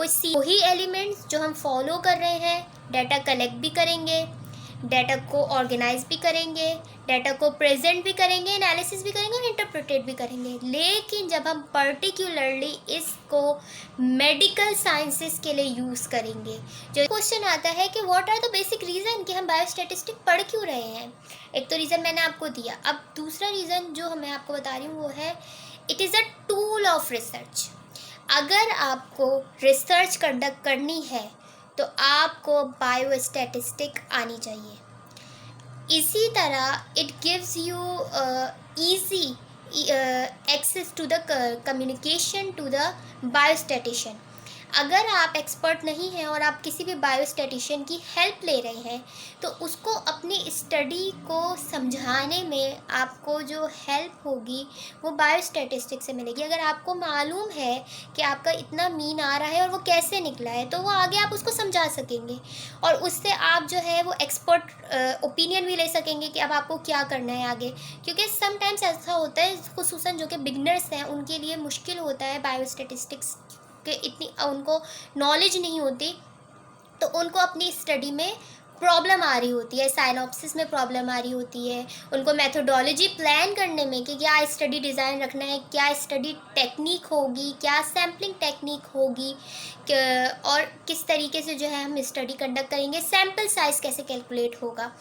वही एलिमेंट्स जो हम फॉलो कर रहे हैं, डाटा कलेक्ट भी करेंगे, डाटा को ऑर्गेनाइज भी करेंगे, डाटा को प्रेजेंट भी करेंगे, एनालिसिस भी करेंगे और इंटरप्रेटेट भी करेंगे। लेकिन जब हम पर्टिकुलरली इसको मेडिकल साइंसेस के लिए यूज़ करेंगे, जो क्वेश्चन आता है कि what are the basic reason कि हम बायोस्टैटिस्टिक पढ़ क्यों रहे हैं। एक तो रीज़न मैंने आपको दिया, अब दूसरा रीज़न जो मैं आपको बता रही हूँ वो है it is a tool of research. अगर आपको रिसर्च कंडक्ट करनी है तो आपको बायोस्टैटिस्टिक आनी चाहिए। इसी तरह it gives you easy access to the communication to the biostatistician. अगर आप एक्सपर्ट नहीं हैं और आप किसी भी बायोस्टैटिशियन की हेल्प ले रहे हैं तो उसको अपनी स्टडी को समझाने में आपको जो हेल्प होगी वो बायोस्टैटिस्टिक्स से मिलेगी। अगर आपको मालूम है कि आपका इतना मीन आ रहा है और वो कैसे निकला है तो वो आगे आप उसको समझा सकेंगे और उससे आप जो है वो एक्सपर्ट ओपिनियन भी ले सकेंगे कि अब आपको क्या करना है आगे। क्योंकि समटाइम्स ऐसा होता है खुसूसन जो कि बिगनर्स हैं उनके लिए मुश्किल होता है बायोस्टैटिस्टिक्स कि इतनी उनको नॉलेज नहीं होती, तो उनको अपनी स्टडी में प्रॉब्लम आ रही होती है, साइनॉप्सिस में प्रॉब्लम आ रही होती है, उनको मेथोडोलॉजी प्लान करने में कि क्या स्टडी डिज़ाइन रखना है, क्या स्टडी टेक्निक होगी, क्या सैम्पलिंग टेक्निक होगी और किस तरीके से जो है हम स्टडी कंडक्ट करेंगे, सैम्पल साइज़ कैसे कैलकुलेट होगा,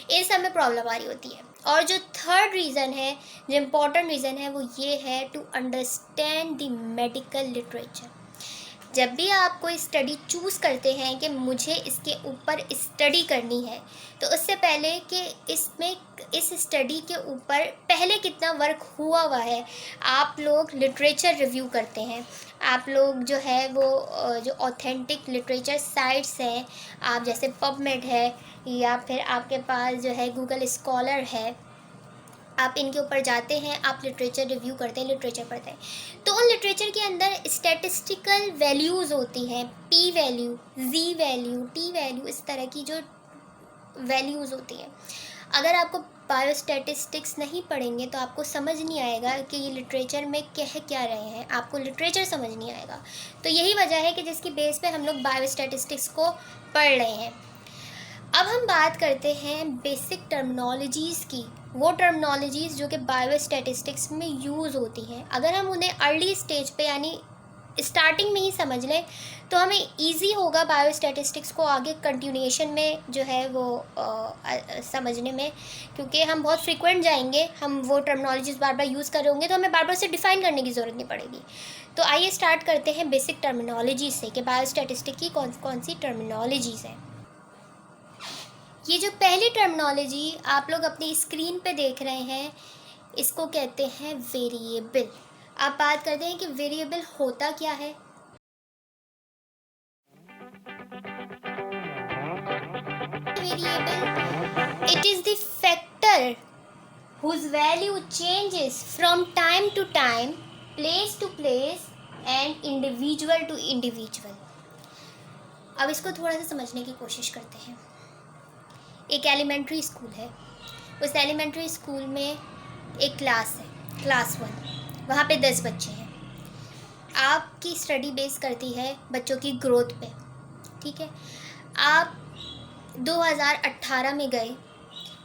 इन सब में प्रॉब्लम आ रही होती है। और जो थर्ड रीज़न है, जो इम्पोर्टेंट रीज़न है वो ये है to understand the medical literature. जब भी आप कोई स्टडी चूज़ करते हैं कि मुझे इसके ऊपर स्टडी करनी है तो उससे पहले कि इस स्टडी के ऊपर पहले कितना वर्क हुआ है आप लोग लिटरेचर रिव्यू करते हैं। आप लोग जो है वो जो ऑथेंटिक लिटरेचर साइट्स हैं, आप जैसे पबमेड है या फिर आपके पास जो है गूगल स्कॉलर है, आप इनके ऊपर जाते हैं, आप लिटरेचर रिव्यू करते हैं, लिटरेचर पढ़ते हैं। तो उन लिटरेचर के अंदर स्टैटिस्टिकल वैल्यूज़ होती हैं, पी वैल्यू, जी वैल्यू, टी वैल्यू, इस तरह की जो वैल्यूज़ होती हैं। अगर आपको बायोस्टैटिस्टिक्स नहीं पढ़ेंगे तो आपको समझ नहीं आएगा कि ये लिटरेचर में कह क्या रहे हैं, आपको लिटरेचर समझ नहीं आएगा। तो यही वजह है कि जिसकी बेस पे हम लोग बायोस्टैटिस्टिक्स को पढ़ रहे हैं। अब हम बात करते हैं बेसिक टर्मिनोलॉजीज़ की, वो टर्मिनोलॉजीज़ जो कि बायोस्टैटिस्टिक्स में यूज़ होती हैं। अगर हम उन्हें अर्ली स्टेज पे यानी स्टार्टिंग में ही समझ लें तो हमें इजी होगा बायोस्टैटिस्टिक्स को आगे कंटिन्यूएशन में जो है वो समझने में, क्योंकि हम बहुत फ्रीक्वेंट जाएंगे, हम वो टर्मिनोलॉजीज़ बार बार यूज़ कर रहे होंगे तो हमें बार बार से डिफ़ाइन करने की ज़रूरत नहीं पड़ेगी। तो आइए स्टार्ट करते हैं बेसिक टर्मिनोलॉजी से कि बायोस्टैटिस्टिक की कौन कौन सी टर्मिनोलॉजीज़ हैं। ये जो पहली टर्मिनोलॉजी आप लोग अपनी स्क्रीन पे देख रहे हैं इसको कहते हैं वेरिएबल। आप बात करते हैं कि वेरिएबल होता क्या है। Variable it is the factor whose value changes from time to time, place to place and individual to individual. अब इसको थोड़ा सा समझने की कोशिश करते हैं। एक एलिमेंट्री स्कूल है, उस एलिमेंट्री स्कूल में एक क्लास है, क्लास 1, वहाँ पे 10 बच्चे हैं। आपकी स्टडी बेस करती है बच्चों की ग्रोथ पे, ठीक है। आप 2018 में गए,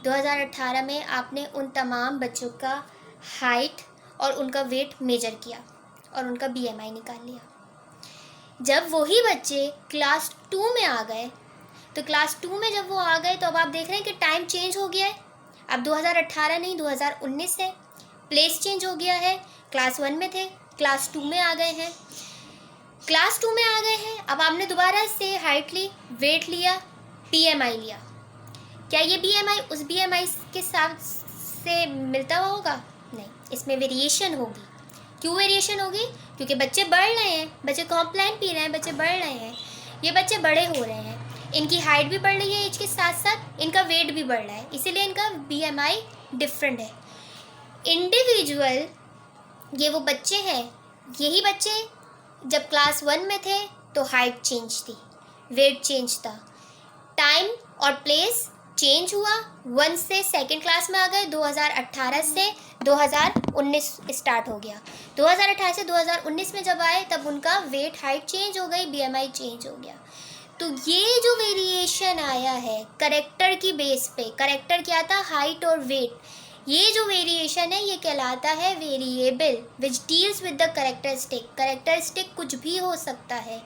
2018 में आपने उन तमाम बच्चों का हाइट और उनका वेट मेजर किया और उनका BMI निकाल लिया। जब वही बच्चे क्लास 2 में आ गए तो क्लास 2 में जब वो आ गए तो अब आप देख रहे हैं कि टाइम चेंज हो गया है, अब 2018 नहीं 2019 है, प्लेस चेंज हो गया है, क्लास 1 में थे क्लास 2 में आ गए हैं, क्लास 2 में आ गए हैं। अब आपने दोबारा से हाइट ली, वेट लिया, BMI लिया। क्या ये BMI उस BMI के साथ से मिलता हुआ होगा? नहीं, इसमें वेरिएशन होगी। क्यों वेरिएशन होगी? क्योंकि बच्चे बढ़ रहे हैं, बच्चे कॉम्प्लान पी रहे हैं, बच्चे बढ़ रहे हैं, ये बच्चे बड़े हो रहे हैं, इनकी हाइट भी बढ़ रही है एज के साथ साथ, इनका वेट भी बढ़ रहा है, इसीलिए इनका BMI डिफरेंट है। इंडिविजुअल ये वो बच्चे हैं, यही बच्चे जब क्लास 1 में थे तो हाइट चेंज थी, वेट चेंज था, टाइम और प्लेस चेंज हुआ, 1 से सेकंड क्लास में आ गए, 2018 से 2019 स्टार्ट हो गया। 2018 से 2019 में जब आए तब उनका वेट हाइट चेंज हो गई, BMI चेंज हो गया। तो ये जो वेरिएशन आया है करेक्टर की बेस पे, करेक्टर क्या था, हाइट और वेट, ये जो वेरिएशन है ये कहलाता है variable which deals with the characteristic. Characteristic कुछ भी हो सकता है,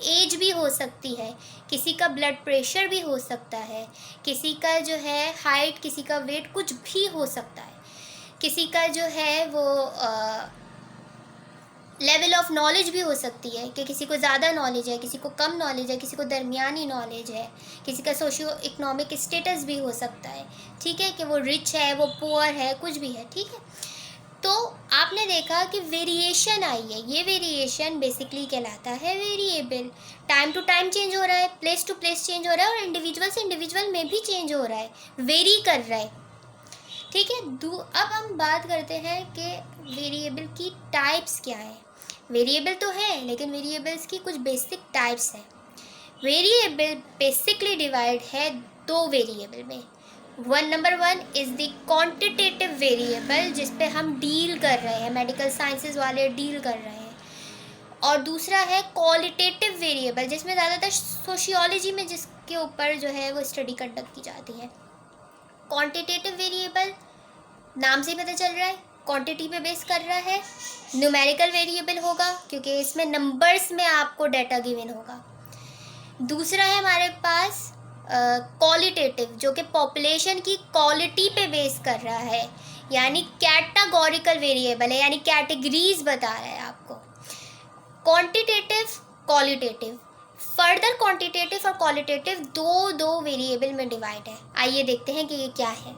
एज भी हो सकती है, किसी का ब्लड प्रेशर भी हो सकता है, किसी का जो है हाइट, किसी का वेट, कुछ भी हो सकता है, किसी का जो है वो लेवल ऑफ नॉलेज भी हो सकती है कि किसी को ज़्यादा नॉलेज है, किसी को कम नॉलेज है, किसी को दरमियानी नॉलेज है, किसी का सोशियो इकोनॉमिक स्टेटस भी हो सकता है, ठीक है, कि वो रिच है, वो पुअर है, कुछ भी है, ठीक है। तो आपने देखा कि वेरिएशन आई है, ये वेरिएशन बेसिकली कहलाता है variable. Time to time change हो रहा है, प्लेस टू प्लेस चेंज हो रहा है, और इंडिविजुअल से इंडिविजुअल में भी चेंज हो रहा है, वेरी कर रहा है, ठीक है। अब हम बात करते हैं कि वेरिएबल की टाइप्स क्या है। वेरिएबल तो है लेकिन वेरिएबल्स की कुछ बेसिक टाइप्स हैं। वेरिएबल बेसिकली डिवाइड है दो वेरिएबल में। Number 1 is the quantitative variable, जिस पे हम डील कर रहे हैं, मेडिकल साइंसेज वाले डील कर रहे हैं। और दूसरा है क्वालिटेटिव वेरिएबल, जिसमें ज़्यादातर सोशियोलॉजी में जिसके ऊपर जो है वो स्टडी कंडक्ट की जाती है। क्वांटिटेटिव वेरिएबल नाम से ही पता चल रहा है, क्वांटिटी पे बेस कर रहा है। न्यूमेरिकल वेरिएबल होगा क्योंकि इसमें नंबर्स में आपको डाटा गिवन होगा। दूसरा है हमारे पास क्वालिटेटिव, जो कि पॉपुलेशन की क्वालिटी पे बेस कर रहा है, यानी कैटेगोरिकल वेरिएबल है, यानी कैटेगरीज बता रहा है आपको। क्वांटिटेटिव, क्वालिटेटिव, फर्दर क्वांटिटेटिव और क्वालिटेटिव दो वेरिएबल में डिवाइड है। आइए देखते हैं कि ये क्या है।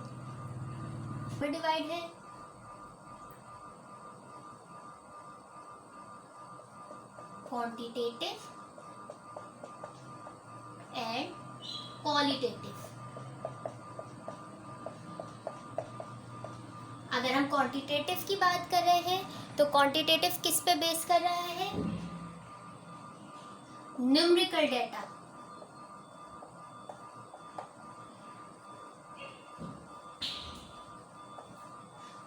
डिवाइड है क्वांटिटेटिव एंड क्वालिटेटिव। अगर हम क्वांटिटेटिव की बात कर रहे हैं तो क्वांटिटेटिव किस पे बेस कर रहा है, न्यूमेरिकल डेटा।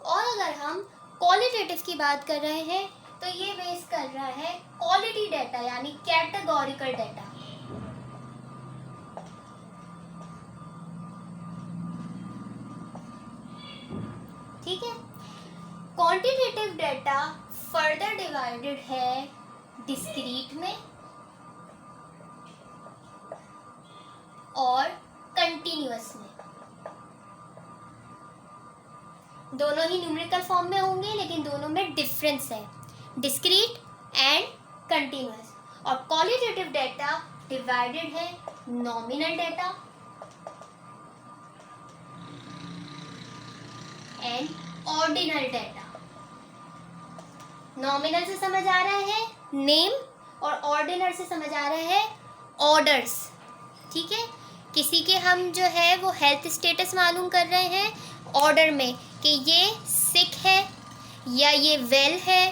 और अगर हम क्वालिटेटिव की बात कर रहे हैं तो ये बेस कर रहा है क्वालिटी डेटा, यानी कैटेगोरिकल डेटा। ठीक है। क्वांटिटेटिव डेटा फर्दर डिवाइडेड है डिस्क्रीट में और कंटिन्यूअस में। दोनों ही न्यूमेरिकल फॉर्म में होंगे लेकिन दोनों में डिफरेंस है, डिस्क्रीट एंड कंटिन्यूअस। और क्वालिटेटिव डेटा डिवाइडेड है nominal data and ordinal data. Nominal से समझ आ रहा है नेम और ऑर्डिनल से समझ आ रहा है ऑर्डर्स। ठीक है, किसी के हम जो है वो हेल्थ स्टेटस मालूम कर रहे हैं ऑर्डर में कि ये सिक है या ये वेल है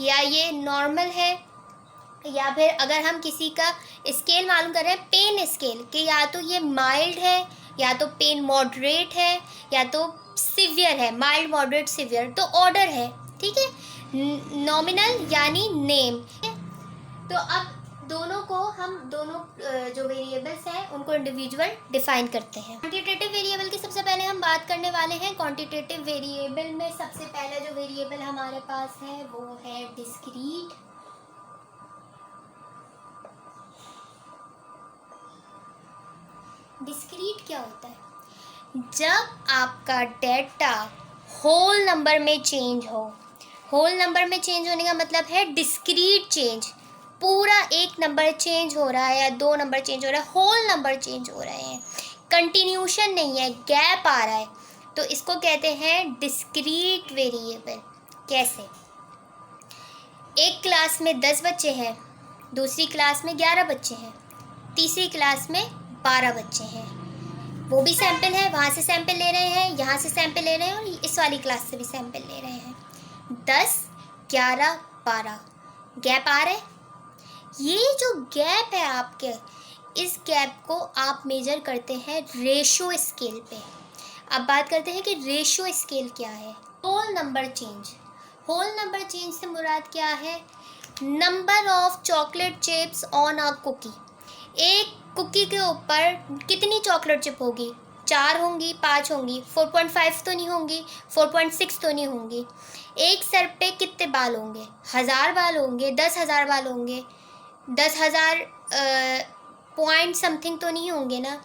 या ये नॉर्मल है, या फिर अगर हम किसी का स्केल मालूम कर रहे हैं पेन स्केल कि या तो ये माइल्ड है या तो पेन मॉडरेट है या तो सिवियर है, माइल्ड मॉडरेट सिवियर, तो ऑर्डर है। ठीक है, नॉमिनल यानी नेम। तो अब दोनों को हम दोनों जो वेरिएबल्स हैं उनको इंडिविजुअल डिफाइन करते हैं। क्वांटिटेटिव वेरिएबल की सबसे पहले हम बात करने वाले हैं। क्वांटिटेटिव वेरिएबल में सबसे पहला जो वेरिएबल हमारे पास है वो है डिस्क्रीट। डिस्क्रीट क्या होता है? जब आपका डेटा होल नंबर में चेंज हो, होल नंबर में चेंज होने का मतलब है डिस्क्रीट चेंज, पूरा एक नंबर चेंज हो रहा है या दो नंबर चेंज हो रहा है, होल नंबर चेंज हो रहे हैं, कंटिन्यूशन नहीं है, गैप आ रहा है, तो इसको कहते हैं डिस्क्रीट वेरिएबल। कैसे? एक क्लास में 10 बच्चे हैं, दूसरी क्लास में 11 बच्चे हैं, तीसरी क्लास में 12 बच्चे हैं, वो भी सैंपल है, वहाँ से सैंपल ले रहे हैं, यहाँ से सैंपल ले रहे हैं और इस वाली क्लास से भी सैंपल ले रहे हैं। 10, 11, 12 गैप आ रहे। ये जो गैप है आपके, इस गैप को आप मेजर करते हैं रेशो स्केल पे। अब बात करते हैं कि रेशो स्केल क्या है। Whole number change. Whole number change से मुराद क्या है? Number of chocolate chips on a cookie. एक कुकी के ऊपर कितनी चॉकलेट चिप होगी? 4 होंगी, 5 होंगी, 4.5 तो नहीं होंगी, 4.6 तो नहीं होंगी। एक सर पे कितने बाल होंगे? 1000 बाल होंगे, 10,000 बाल होंगे, 10,000 पॉइंट समथिंग तो नहीं होंगे ना।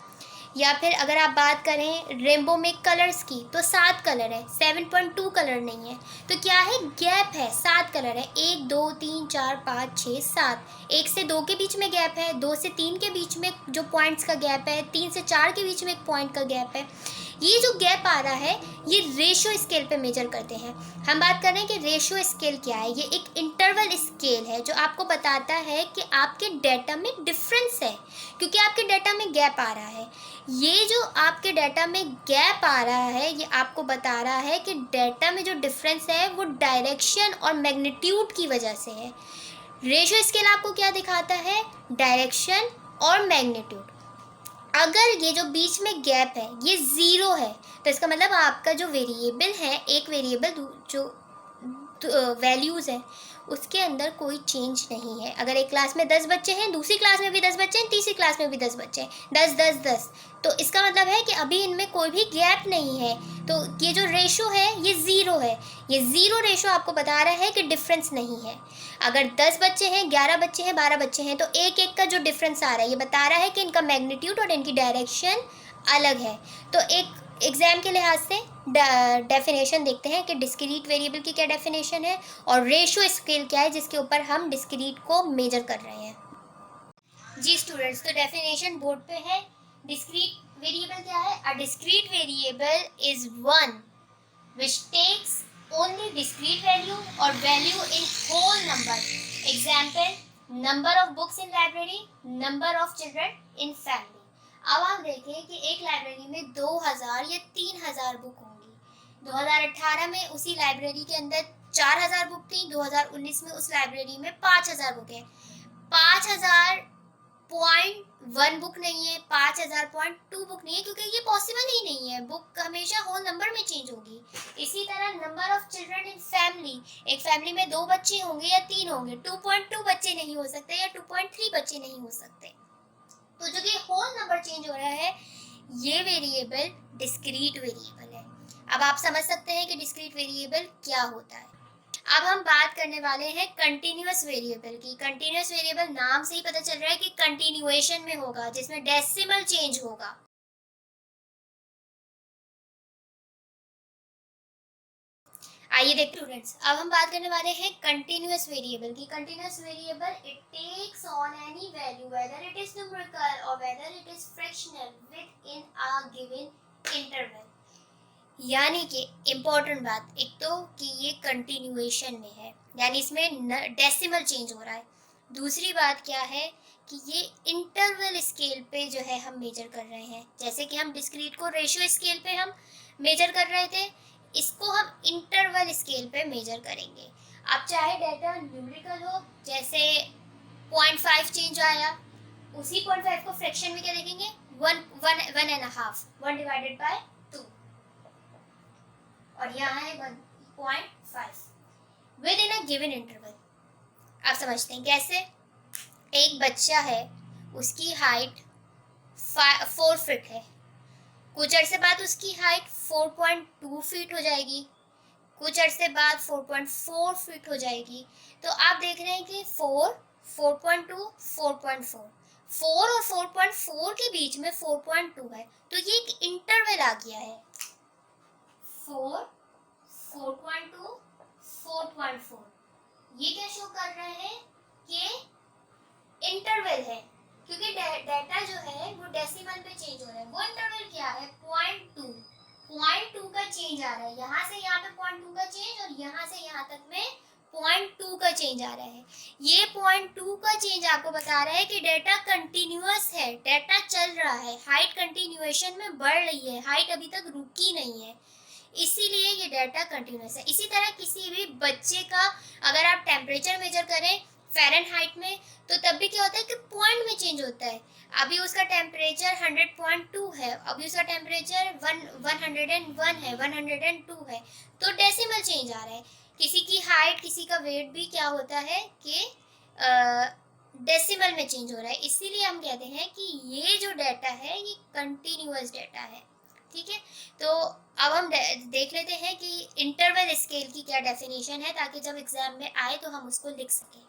या फिर अगर आप बात करें रेनबो में कलर्स की, तो 7 कलर है, 7.2 कलर नहीं है। तो क्या है? गैप है, 7 कलर है। 1 2 3 4 5 6 7। 1 से 2 के बीच में गैप है, 2 से 3 के बीच में जो पॉइंट्स का गैप है, 3 से 4 के बीच में एक पॉइंट का गैप है। ये जो गैप आ रहा है ये रेशो स्केल पे मेजर करते हैं। हम बात कर रहे हैं कि रेशो स्केल क्या है। ये एक इंटरवल स्केल है जो आपको बताता है कि आपके डेटा में डिफरेंस है, क्योंकि आपके डेटा में गैप आ रहा है। ये जो आपके डाटा में गैप आ रहा है ये आपको बता रहा है कि डाटा में जो डिफरेंस है वो डायरेक्शन और मैग्नीट्यूड की वजह से है। रेशियो स्केल आपको क्या दिखाता है? डायरेक्शन और मैग्नीट्यूड। अगर ये जो बीच में गैप है ये ज़ीरो है तो इसका मतलब आपका जो वेरिएबल है, एक वेरिएबल जो वैल्यूज़ है उसके अंदर कोई चेंज नहीं है। अगर एक क्लास में 10 बच्चे हैं, दूसरी क्लास में भी 10 बच्चे हैं, तीसरी क्लास में भी 10 बच्चे हैं, 10 10 10, तो इसका मतलब है कि अभी इनमें कोई भी गैप नहीं है। तो ये जो रेशो है ये ज़ीरो है। ये ज़ीरो रेशो आपको बता रहा है कि डिफरेंस नहीं है। अगर 10 बच्चे हैं, 11 बच्चे हैं, 12 बच्चे हैं, तो एक एक का जो डिफरेंस आ रहा है ये बता रहा है कि इनका मैग्नीट्यूड और इनकी डायरेक्शन अलग है। तो एक एग्जाम के लिहाज से डेफिनेशन देखते हैं कि डिस्क्रीट वेरिएबल की क्या डेफिनेशन है और रेशियो स्केल क्या है जिसके ऊपर हम डिस्क्रीट को मेजर कर रहे हैं। जी स्टूडेंट्स, तो डेफिनेशन बोर्ड पे है। डिस्क्रीट वेरिएबल क्या है? A discrete variable is one which takes only discrete value or value in whole number. Example, number of books in library, number of children in family. अब आप देखें कि एक लाइब्रेरी में 2000 या 3000 बुक होंगी। 2018 में उसी लाइब्रेरी के अंदर 4000 बुक थी, 2019 में उस लाइब्रेरी में 5000 बुक है। 5000.1 बुक नहीं है, 5000.2 बुक नहीं है, क्योंकि ये पॉसिबल ही नहीं है। बुक हमेशा होल नंबर में चेंज होगी। इसी तरह number of children in family, एक फैमिली में 2 बच्चे होंगे या 3 होंगे, 2.2 बच्चे नहीं हो सकते या 2.3 बच्चे नहीं हो सकते। तो जो कि होल नंबर चेंज हो रहा है ये वेरिएबल डिस्क्रीट वेरिएबल है। अब आप समझ सकते हैं कि डिस्क्रीट वेरिएबल क्या होता है। अब हम बात करने वाले हैं कंटिन्यूअस वेरिएबल की। कंटिन्यूअस वेरिएबल नाम से ही पता चल रहा है कि कंटिन्यूएशन में होगा, जिसमें डेसिमल चेंज होगा। आइए देखते हैं स्टूडेंट्स, अब हम बात करने वाले हैं कंटिन्यूअस वेरिएबल की। Continuous variable it takes on any value whether it is numerical और whether it is fractional within a given interval. यानी कि इम्पोर्टेंट बात एक तो कि ये कंटिन्यूएशन में है, यानी इसमें डेसिमल चेंज हो रहा है। दूसरी बात क्या है कि ये इंटरवल स्केल पे जो है हम मेजर कर रहे हैं। जैसे कि हम डिस्क्रीट को रेशियो स्केल पे हम मेजर कर रहे थे, इसको हम इंटरवल स्केल पे मेजर करेंगे। अब चाहे डाटा न्यूमेरिकल हो, जैसे 0.5 चेंज आया, उसी 0.5 को फ्रैक्शन में क्या देखेंगे? 1.5, 1 डिवाइडेड बाय 2, और यहाँ है 1.5 with in a given interval. आप समझते हैं कैसे? एक बच्चा है, उसकी हाइट 4 फीट है, कुछ अरसे बाद उसकी हाइट 4.2 फीट हो जाएगी, कुछ अरसे बाद 4.4 फीट हो जाएगी। तो आप देख रहे हैं कि 4, 4.2, 4.4, 4 और 4.4 के बीच में 4.2 है, तो ये एक इंटरवल आ गया है। 4, 4.2, 4.4, ये क्या शो कर रहे हैं कि इंटरवल है, क्योंकि डाटा जो है वो डेसिमल पे चेंज हो रहा है। वो इंटरवल क्या है? 0.2 का चेंज आ रहा है। यहाँ से यहाँ पे 0.2 का चेंज और यहाँ से यहाँ तक में 0.2 का चेंज आ रहा है। ये 0.2 का चेंज आपको बता रहा है कि डाटा कंटिन्यूअस है, डाटा चल रहा है, हाइट कंटिन्यूएशन में बढ़ रही है, हाइट अभी तक रुकी नहीं है, इसीलिए ये डाटा कंटिन्यूअस है। इसी तरह किसी भी बच्चे का अगर आप टेम्परेचर मेजर करें फ़ारेनहाइट में, तो तब भी क्या होता है कि पॉइंट में चेंज होता है। अभी उसका टेम्परेचर 100.2 है, अभी उसका टेम्परेचर 101 है, 102 है, तो डेसिमल चेंज आ रहा है। किसी की हाइट, किसी का वेट भी क्या होता है कि डेसिमल में चेंज हो रहा है। इसीलिए हम कहते हैं कि ये जो डाटा है ये कंटिन्यूअस डाटा है। ठीक है, तो अब हम देख लेते हैं कि इंटरवल स्केल की क्या डेफिनेशन है, ताकि जब एग्जाम में आए तो हम उसको लिख सकें।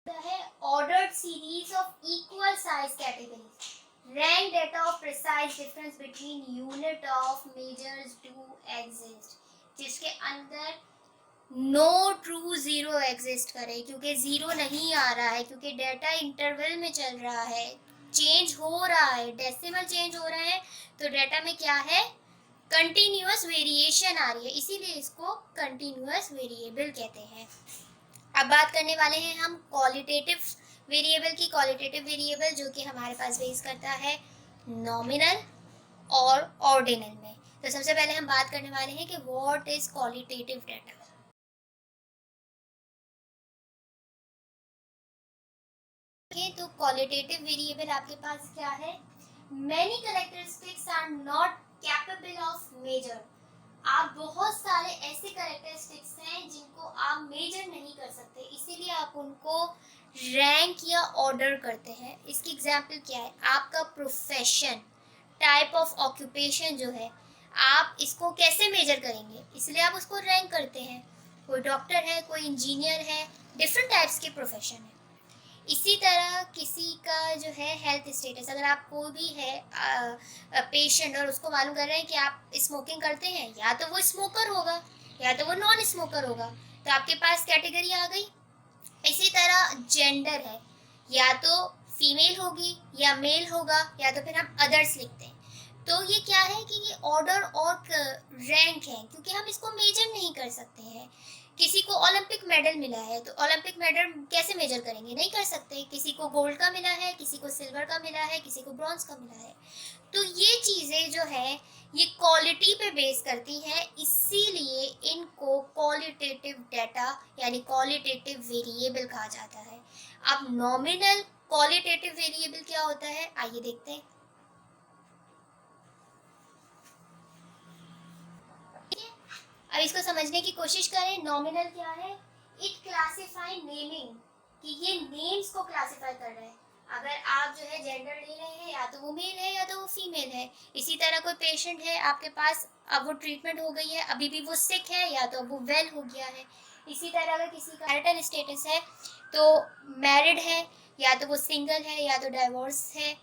है ordered series of equal size categories. Rank data of precise difference between unit of measures do exist. जिसके अंदर नो ट्रू ज़ीरो एग्जिस्ट करे, क्योंकि ज़ीरो नहीं आ रहा है, क्योंकि डाटा इंटरवल में चल रहा है, चेंज हो रहा है, डेसिमल चेंज हो रहा है, तो डाटा में क्या है, कंटिन्यूअस वेरिएशन आ रही है, इसीलिए इसको कंटिन्यूअस वेरिएबल कहते हैं। अब बात करने वाले हैं हम क्वालिटेटिव वेरिएबल की। क्वालिटेटिव वेरिएबल जो कि हमारे पास बेस करता है नॉमिनल और ऑर्डिनल में। तो सबसे पहले हम बात करने वाले हैं कि व्हाट इज क्वालिटेटिव डाटा। तो क्वालिटेटिव वेरिएबल आपके पास क्या है, many characteristics are not capable of measure. आप बहुत सारे ऐसे कैरेक्टरिस्टिक्स हैं जिनको आप मेजर नहीं कर सकते, इसीलिए आप उनको रैंक या ऑर्डर करते हैं। इसकी एग्जांपल क्या है, आपका प्रोफेशन, टाइप ऑफ ऑक्यूपेशन जो है, आप इसको कैसे मेजर करेंगे, इसलिए आप उसको रैंक करते हैं। कोई डॉक्टर है, कोई इंजीनियर है, डिफरेंट टाइप्स के प्रोफेशन है। इसी तरह किसी का जो है हेल्थ स्टेटस, अगर आप कोई भी है पेशेंट और उसको मालूम कर रहे हैं कि आप स्मोकिंग करते हैं, या तो वो स्मोकर होगा या तो वो नॉन स्मोकर होगा, तो आपके पास कैटेगरी आ गई। इसी तरह जेंडर है, या तो फीमेल होगी या मेल होगा, या तो फिर हम अदर्स लिखते हैं। तो ये क्या है कि ये ऑर्डर और रैंक है, क्योंकि हम इसको मेजर नहीं कर सकते हैं। किसी को ओलंपिक मेडल मिला है, तो ओलंपिक मेडल कैसे मेजर करेंगे, नहीं कर सकते। किसी को गोल्ड का मिला है, किसी को सिल्वर का मिला है, किसी को ब्रॉन्ज का मिला है। तो ये चीज़ें जो है ये क्वालिटी पे बेस करती हैं, इसीलिए इनको क्वालिटेटिव डाटा यानी क्वालिटेटिव वेरिएबल कहा जाता है। अब नॉमिनल क्वालिटेटिव वेरिएबल क्या होता है, आइए देखते हैं। अब इसको समझने की कोशिश करें। नॉमिनल क्या है, इट क्लासिफाई नेमिंग, कि ये नेम्स को क्लासिफाई कर रहे हैं। अगर आप जो है जेंडर ले रहे हैं, या तो वो मेल है या तो वो फीमेल है। इसी तरह कोई पेशेंट है आपके पास, अब वो ट्रीटमेंट हो गई है, अभी भी वो सिक है या तो वो वेल हो गया है। इसी तरह अगर किसी का मैरिटल स्टेटस है, तो मैरिड है या तो वो सिंगल है या तो डाइवोर्स है,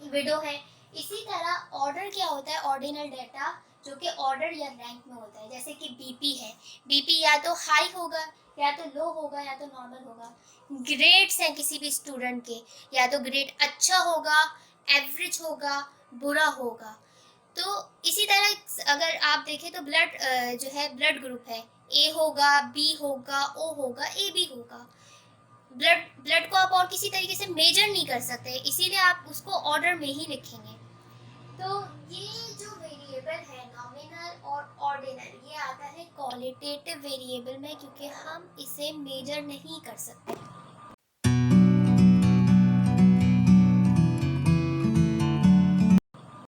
विडो है। इसी तरह ऑर्डर क्या होता है, ऑर्डिनल डाटा, जो कि ऑर्डर या रैंक में होता है। जैसे कि बीपी है, बीपी या तो हाई होगा या तो लो होगा या तो नॉर्मल होगा। ग्रेड्स हैं किसी भी स्टूडेंट के, या तो ग्रेड अच्छा होगा, एवरेज होगा, बुरा होगा। तो इसी तरह अगर आप देखें तो ब्लड जो है ब्लड ग्रुप है, ए होगा, बी होगा, ओ होगा, ए बी होगा। ब्लड को आप और किसी तरीके से मेजर नहीं कर सकते, इसीलिए आप उसको ऑर्डर में ही लिखेंगे। तो ये जो वेरिएबल है नॉमिनल और ऑर्डिनल, ये आता है क्वालिटेटिव वेरिएबल में, क्योंकि हम इसे मेजर नहीं कर सकते।